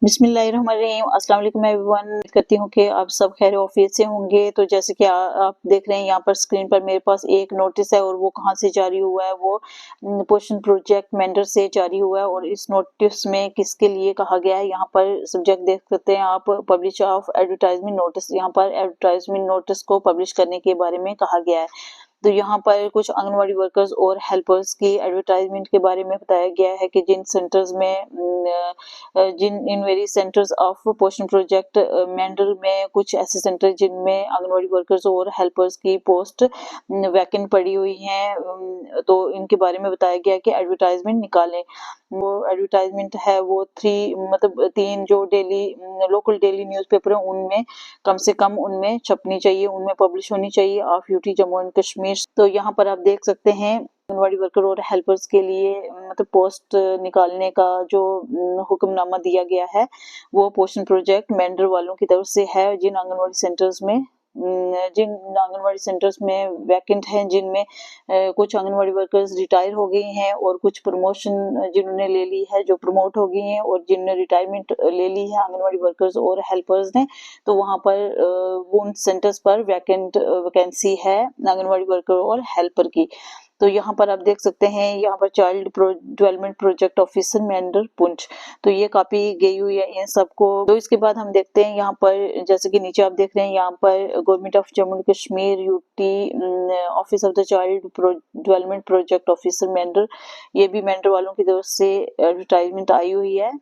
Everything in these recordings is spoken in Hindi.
बिस्मिल्लाहिर्रहमानिर्रहीम। अस्सलाम वालेकुम एवरीवन। उम्मीद करती हूँ कि आप सब खैर ऑफिस से होंगे। तो जैसे कि आप देख रहे हैं यहाँ पर स्क्रीन पर मेरे पास एक नोटिस है और वो कहाँ से जारी हुआ है, वो पोषण प्रोजेक्ट मेंडर से जारी हुआ है। और इस नोटिस में किसके लिए कहा गया है, यहाँ पर सब्जेक्ट देख सकते हैं आप, पब्लिश ऑफ एडवर्टाइजमेंट नोटिस। यहाँ पर एडवर्टाइजमेंट नोटिस को पब्लिश करने के बारे में कहा गया है। तो यहाँ पर कुछ आंगनवाड़ी वर्कर्स और हेल्पर्स की एडवर्टाइजमेंट के बारे में बताया गया है कि जिन सेंटर्स में जिन इन वेरियस सेंटर्स ऑफ पोषण प्रोजेक्ट मेंडर में कुछ ऐसे सेंटर जिनमें आंगनवाड़ी वर्कर्स और हेल्पर्स की पोस्ट वैकेंट पड़ी हुई हैं, तो इनके बारे में बताया गया कि एडवर्टाइजमेंट निकालें। वो एडवर्टाइजमेंट है वो तीन जो डेली लोकल डेली न्यूज़पेपर है उनमें कम से कम उनमें छपनी चाहिए, उनमें पब्लिश होनी चाहिए of UT Jammu and Kashmir. तो यहाँ पर आप देख सकते हैं आंगनवाड़ी वर्कर और हेल्पर्स के लिए पोस्ट निकालने का जो हुक्मनामा दिया गया है वो पोषण प्रोजेक्ट मेंडर वालों की तरफ से है। जिन आंगनवाड़ी सेंटर्स में वैकेंट हैं, जिनमें कुछ आंगनवाड़ी वर्कर्स रिटायर हो गई हैं और कुछ प्रमोशन जिन्होंने ले ली है, जो प्रमोट हो गई हैं, और जिनने रिटायरमेंट ले ली है आंगनवाड़ी वर्कर्स और हेल्पर्स ने, तो वहां पर उन सेंटर्स पर वैकेंसी है आंगनवाड़ी वर्कर और हेल्पर की। तो यहाँ पर आप देख सकते हैं, यहाँ पर child development project officer Mendhar Poonch, तो ये कॉपी गई हुई है इन सबको। तो इसके बाद हम देखते हैं यहाँ पर, जैसे कि नीचे आप देख रहे हैं, यहाँ पर government of Jammu and Kashmir UT office of the child development project officer Mendhar, ये भी मेंडर वालों की तरफ से एडवर्टाइजमेंट आई हुई है।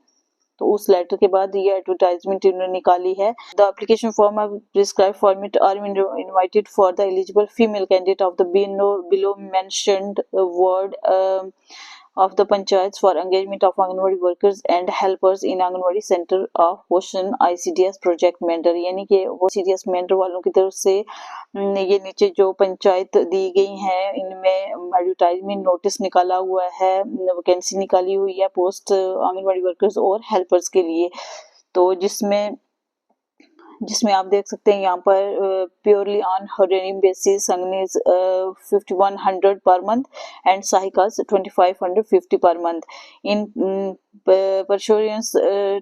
तो उस लेटर के बाद ये एडवर्टाइजमेंट इन्होंने निकाली है। The application form of prescribe format are invited for the eligible female candidate of the below mentioned ward of the panchayats for engagement of Anganwadi workers and helpers in Anganwadi Center of Poshan ICDS project mentor, यानी कि वो CDS मेंटर वालों की तरफ से ये नीचे जो पंचायत दी गई हैं इनमें एडवर्टाइजमेंट नोटिस निकाला हुआ है, वैकेंसी निकाली हुई है पोस्ट आंगनवाड़ी वर्कर्स और हेल्पर्स के लिए। तो जिसमें आप देख सकते हैं यहाँ पर purely on honorary basis sanginis 5100 per month and sahayikas 2550 per month in pursuance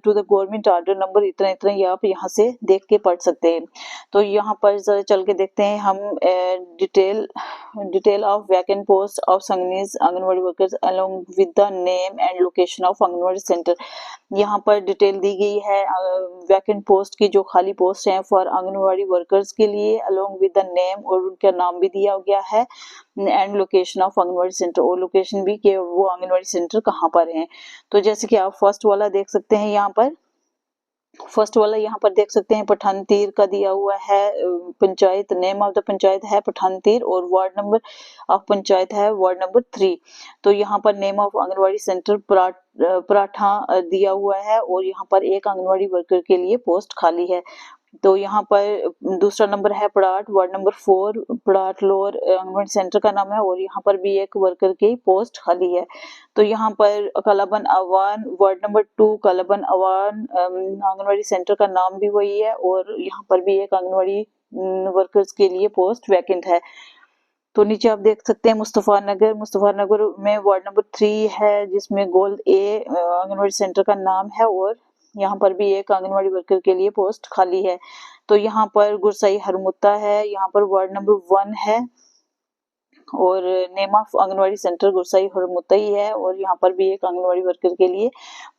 to the government order number इतना इतना, ये आप यहाँ से देख के पढ़ सकते हैं। तो यहाँ पर जरा चल के देखते हैं हम detail of vacant post of sanginis anganwadi workers along with the name and location of anganwadi centre. यहाँ पर डिटेल दी गई है वैकेंट पोस्ट की, जो खाली पोस्ट हैं फॉर आंगनवाड़ी वर्कर्स के लिए, अलोंग विद द नेम, और उनका नाम भी दिया गया है, and location of anganwadi centre, और लोकेशन भी कि वो आंगनवाड़ी सेंटर कहाँ पर हैं। तो जैसे कि आप फर्स्ट वाला देख सकते हैं, यहाँ पर देख सकते हैं पठान तीर का दिया हुआ है, panchayat name of the panchayat है पठान तीर और वार्ड नंबर ऑफ पंचायत है वार्ड नंबर 3। तो यहाँ पर name of anganwadi centre paratha दिया हुआ है और यहाँ पर एक आंगनवाड़ी वर्कर के लिए पोस्ट खाली है। तो यहाँ पर दूसरा नंबर है Padat, ward number 4, Padat lower anganwadi centre का नाम है, और यहाँ पर भी एक वर्कर की पोस्ट खाली है। तो यहाँ पर Kalaban Awan, ward number 2, Kalaban Awan anganwadi centre का नाम भी वही है, और यहाँ पर भी एक आंगनवाड़ी वर्कर्स के लिए पोस्ट वैकेंट है। तो नीचे आप देख सकते हैं मुस्तफा नगर में वार्ड नंबर 3 है, जिसमें गोल्ड ए आंगनवाड़ी सेंटर का नाम है, और यहाँ पर भी एक आंगनवाड़ी वर्कर के लिए पोस्ट खाली है। तो यहाँ पर गुरसाई हरमुत्ता है, यहाँ पर वार्ड नंबर 1 है, और name of anganwadi centre Gursai हरमुत्ता ही है, और यहाँ पर भी एक आंगनवाड़ी वर्कर के लिए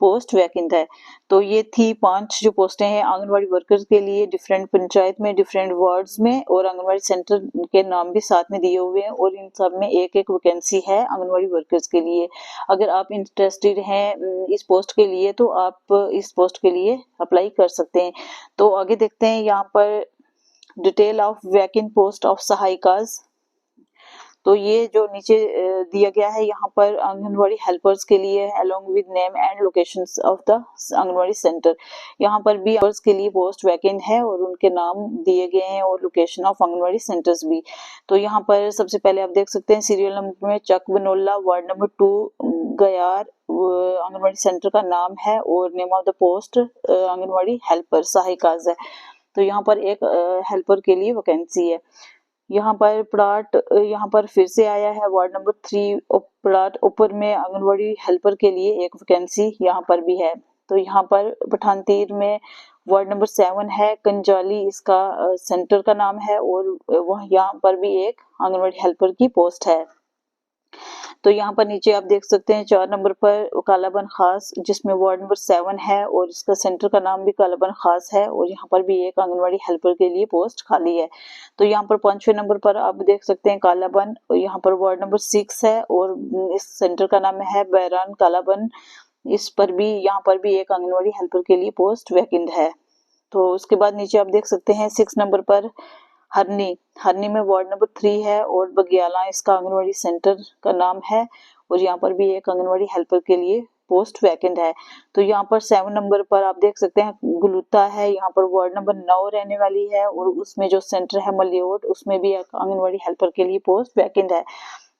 पोस्ट वैकेंट है। तो ये थी 5 जो पोस्टें हैं आंगनवाड़ी वर्कर्स के लिए, डिफरेंट पंचायत में, डिफरेंट वार्ड्स में, और आंगनवाड़ी सेंटर के नाम भी साथ में दिए हुए हैं, और इन सब में एक एक वैकेंसी है आंगनवाड़ी वर्कर्स के लिए। अगर आप इंटरेस्टेड हैं इस पोस्ट के लिए तो आप इस पोस्ट के लिए अप्लाई कर सकते हैं। तो आगे देखते हैं यहाँ पर detail of vacant post of sahayikas. तो ये जो नीचे दिया गया है यहाँ पर आंगनवाड़ी हेल्पर्स के लिए along with name and locations of the anganwadi centre, यहाँ पर भी हेल्पर्स के लिए पोस्ट वैकेंट है और उनके नाम दिए गए हैं और लोकेशन ऑफ आंगनवाड़ी सेंटर्स भी। तो यहाँ पर सबसे पहले आप देख सकते हैं सीरियल नंबर में Chak Banola, ward number 2, Gayar anganwadi centre का नाम है, और name of the post anganwadi helper sahayikas है। तो यहाँ पर एक हेल्पर के लिए वैकेंसी है। यहाँ पर प्लाट यहाँ पर फिर से आया है वार्ड नंबर 3 प्लाट ऊपर में आंगनवाड़ी हेल्पर के लिए एक वैकेंसी यहाँ पर भी है। तो यहाँ पर पठानतीर में वार्ड नंबर 7 है, कंजाली इसका सेंटर का नाम है और वह यहाँ पर भी एक आंगनवाड़ी हेल्पर की पोस्ट है। तो यहाँ पर नीचे आप देख सकते हैं 4 नंबर पर कालाबन खास, जिसमें वार्ड नंबर 7 है और इसका सेंटर का नाम भी कालाबन खास है और यहाँ पर भी एक आंगनवाड़ी हेल्पर के लिए पोस्ट खाली है। तो यहाँ पर 5वें नंबर पर आप देख सकते हैं कालाबन, यहाँ पर वार्ड नंबर 6 है और इस सेंटर का नाम है बैरान कालाबन। इस पर भी यहाँ पर भी एक आंगनवाड़ी हेल्पर के लिए पोस्ट वैकेंट है। तो उसके बाद नीचे आप देख सकते हैं 6 नंबर पर हरनी में वार्ड नंबर 3 है और बगियाला इसका आंगनवाड़ी सेंटर का नाम है और यहाँ पर भी एक आंगनवाड़ी हेल्पर के लिए पोस्ट वैकेंट है। तो यहाँ पर 7 नंबर पर आप देख सकते हैं गुलुता है, यहाँ पर वार्ड नंबर 9 रहने वाली है और उसमें जो सेंटर है मलियोट, उसमें भी एक आंगनवाड़ी हेल्पर के लिए पोस्ट वैकेंट है।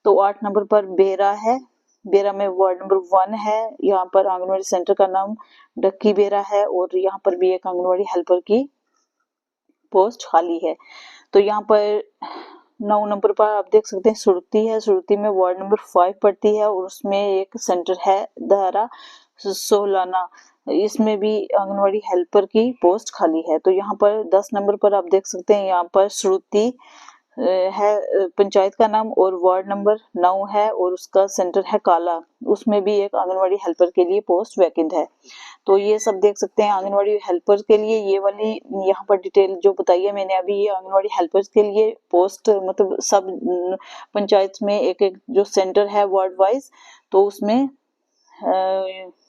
तो 8 नंबर पर बेरा है, बेरा में वार्ड नंबर 1 है, यहाँ पर आंगनवाड़ी सेंटर का नाम डक्की बेरा है और यहाँ पर भी एक आंगनवाड़ी हेल्पर की पोस्ट खाली है। तो यहाँ पर 9 नंबर पर आप देख सकते हैं सुरती है, सुरती में वार्ड नंबर 5 पड़ती है और उसमें एक सेंटर है दहरा सोलाना, इसमें भी आंगनवाड़ी हेल्पर की पोस्ट खाली है। तो यहाँ पर 10 नंबर पर आप देख सकते हैं यहाँ पर श्रुति है पंचायत का नाम और वार्ड नंबर 9 है और उसका सेंटर है काला, उसमें भी एक आंगनवाड़ी हेल्पर के लिए पोस्ट वैकेंट है। तो ये सब देख सकते हैं आंगनवाड़ी हेल्पर के लिए ये वाली यहाँ पर डिटेल जो बताई है मैंने अभी, ये आंगनवाड़ी हेल्पर्स के लिए पोस्ट मतलब सब पंचायत में एक एक जो सेंटर है वार्ड वाइज, तो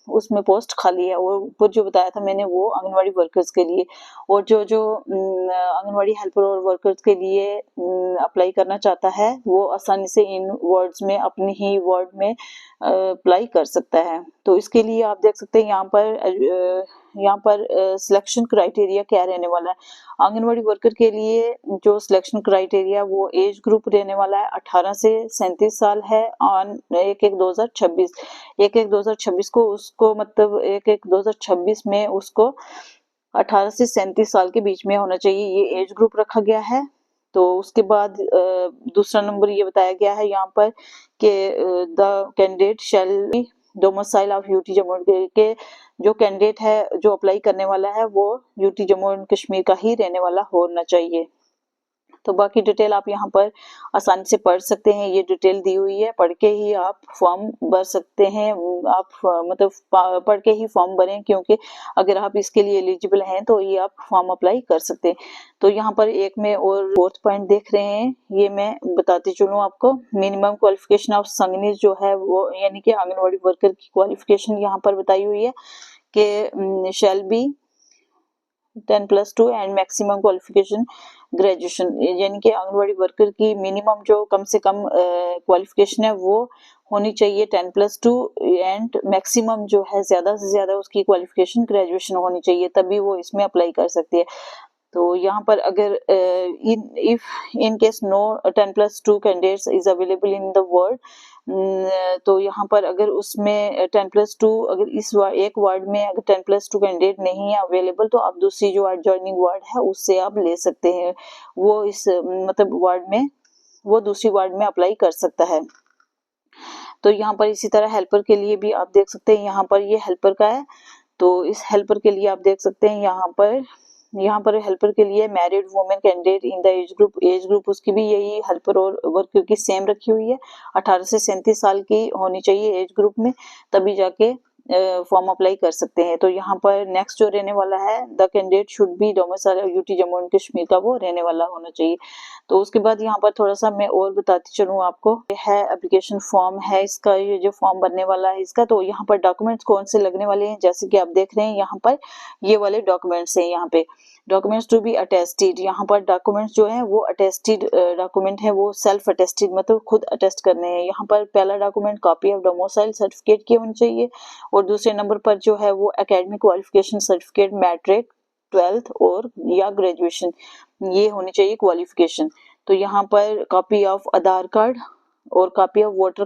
उसमें पोस्ट खाली है और ऊपर जो बताया था मैंने वो आंगनवाड़ी वर्कर्स के लिए। और जो जो आंगनवाड़ी हेल्पर और वर्कर्स के लिए अप्लाई करना चाहता है वो आसानी से इन वर्ड्स में अपनी ही वर्ड में अप्लाई कर सकता है। तो इसके लिए आप देख सकते हैं यहाँ पर सिलेक्शन क्राइटेरिया क्या रहने वाला है। आंगनवाड़ी वर्कर के लिए जो सिलेक्शन क्राइटेरिया वो एज ग्रुप रहने वाला है 18 से 37 साल है ऑन 1/1/2026। 1/1/2026 को उसको मतलब 1/1/2026 में उसको 18 से 37 साल के बीच में होना चाहिए, ये एज ग्रुप रखा गया है। तो उसके बाद दूसरा नंबर ये बताया गया है यहाँ पर कि the candidate shall be domicile of UT Jammu के जो कैंडिडेट है जो अप्लाई करने वाला है वो यूटी जम्मू एंड कश्मीर का ही रहने वाला होना चाहिए। तो बाकी डिटेल आप यहाँ पर आसानी से पढ़ सकते हैं, ये डिटेल दी हुई है, पढ़ के ही आप फॉर्म भर सकते हैं। आप मतलब पढ़ के ही फॉर्म भरें क्योंकि अगर आप इसके लिए एलिजिबल हैं तो ये आप फॉर्म अप्लाई कर सकते हैं। तो यहाँ पर एक में और 4th पॉइंट देख रहे हैं, ये मैं बताती चलूँ आपको। मिनिमम क्वालिफिकेशन ऑफ संगनी जो है वो यानी कि आंगनवाड़ी वर्कर की क्वालिफिकेशन यहाँ पर बताई हुई है कि shall be 10+2 and maximum qualification graduation, यानी कि आंगनवाड़ी वर्कर की मिनिमम जो कम से कम क्वालिफिकेशन है वो होनी चाहिए 10+2 एंड मैक्सिमम जो है ज्यादा से ज्यादा उसकी क्वालिफिकेशन ग्रेजुएशन होनी चाहिए, तभी वो इसमें अप्लाई कर सकती है। तो यहाँ पर अगर if in case no 10+2 candidates is available in the world, तो यहाँ पर अगर उसमें 10+2 अगर इस एक वार्ड में अगर 10+2 कैंडिडेट नहीं है अवेलेबल तो आप दूसरी जो एडजॉइनिंग वार्ड है उससे आप ले सकते हैं, वो इस मतलब वार्ड में वो दूसरी वार्ड में अप्लाई कर सकता है। तो यहाँ पर इसी तरह हेल्पर के लिए भी आप देख सकते हैं, यहाँ पर ये हेल्पर का है, तो इस हेल्पर के लिए आप देख सकते हैं यहाँ पर हेल्पर के लिए married women candidate in the age group उसकी भी यही हेल्पर और वर्कर की सेम रखी हुई है, 18 से 37 साल की होनी चाहिए एज ग्रुप में, तभी जाके फॉर्म अप्लाई कर सकते हैं। तो यहाँ पर नेक्स्ट जो रहने वाला है the candidate should be domicile UT Jammu and Kashmir का वो रहने वाला होना चाहिए। तो उसके बाद यहाँ पर थोड़ा सा मैं और बताती चलूँ आपको, है एप्लीकेशन फॉर्म है इसका, ये जो फॉर्म बनने वाला है इसका। तो यहाँ पर डॉक्यूमेंट्स कौन से लगने वाले हैं, जैसे कि आप देख रहे हैं यहाँ पर ये वाले डॉक्यूमेंट्स हैं, यहाँ पे डॉक्यूमेंट्स टू बी अटेस्टेड, यहाँ पर डॉक्यूमेंट्स जो हैं वो अटेस्टेड डॉक्यूमेंट है, वो सेल्फ अटेस्टेड मतलब खुद अटेस्ट करने हैं। यहाँ पर पहला document copy of domicile certificate की होनी चाहिए और दूसरे नंबर पर जो है वो academic qualification certificate matric 12th और या ग्रेजुएशन ये होनी चाहिए क्वालिफिकेशन। तो यहाँ पर कॉपी ऑफ आधार कार्ड और कॉपी ऑफ वोटर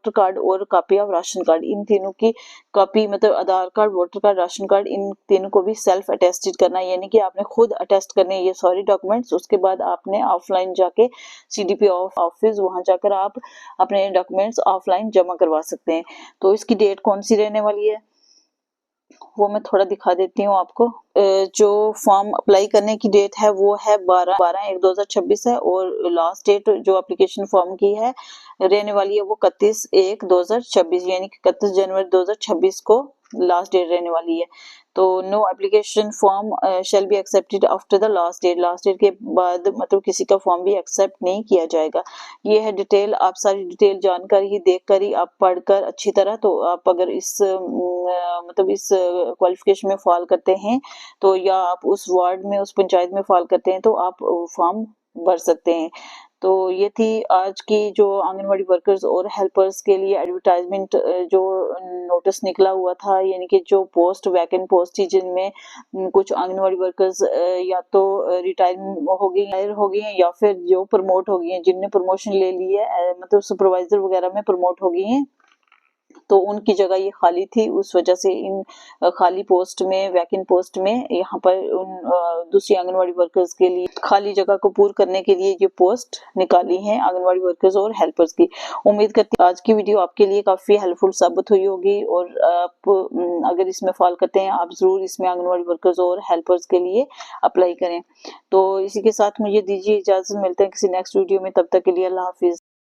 कार्ड और कॉपी ऑफ राशन कार्ड, इन तीनों की कॉपी मतलब Aadhaar card voter card ration card इन तीनों को भी सेल्फ अटेस्टेड करना है, यानी कि आपने खुद अटेस्ट करने ये सारे डॉक्यूमेंट्स। उसके बाद आपने ऑफलाइन जाके सीडीपी ऑफिस वहां जाकर आप अपने डॉक्यूमेंट्स ऑफलाइन जमा करवा सकते हैं। तो इसकी डेट कौन सी रहने वाली है, वो मैं थोड़ा दिखा देती हूँ आपको। जो फॉर्म अप्लाई करने की डेट है वो है 12/1/2026 है, और लास्ट डेट जो एप्लीकेशन फॉर्म की है रहने वाली है वो 31/1/2026, यानी कि 31 जनवरी 2026 को लास्ट डेट रहने वाली है। तो no application form shall be accepted after the last date के बाद मतलब किसी का फॉर्म भी एक्सेप्ट नहीं किया जाएगा। ये है डिटेल, आप सारी डिटेल जानकारी ही देख कर ही आप पढ़कर अच्छी तरह, तो आप अगर इस मतलब इस क्वालिफिकेशन में फॉल करते हैं तो, या आप उस वार्ड में उस पंचायत में फॉल करते हैं तो आप फॉर्म भर सकते हैं। तो ये थी आज की जो आंगनवाड़ी वर्कर्स और हेल्पर्स के लिए एडवर्टाइजमेंट, जो नोटिस निकला हुआ था, यानी कि जो पोस्ट वैकेंट पोस्ट थी जिनमें कुछ आंगनवाड़ी वर्कर्स या तो रिटायर हो गई हैं या फिर जो प्रमोट हो गई हैं, जिनने प्रमोशन ले ली है, मतलब सुपरवाइजर वगैरह में प्रमोट हो गई हैं, तो उनकी जगह ये खाली थी। उस वजह से इन खाली पोस्ट में, वैकेंट पोस्ट में यहाँ पर उन दूसरी आंगनवाड़ी वर्कर्स के लिए खाली जगह को पूर्ण करने के लिए ये पोस्ट निकाली है आंगनवाड़ी वर्कर्स और हेल्पर्स की। उम्मीद करती हूँ आज की वीडियो आपके लिए काफी हेल्पफुल साबित हुई होगी, और आप अगर इसमें फॉल करते हैं आप जरूर इसमें आंगनवाड़ी वर्कर्स और हेल्पर्स के लिए अप्लाई करें। तो इसी के साथ मुझे दीजिए इजाजत, मिलते हैं किसी नेक्स्ट वीडियो में, तब तक के लिए अल्लाह हाफिज।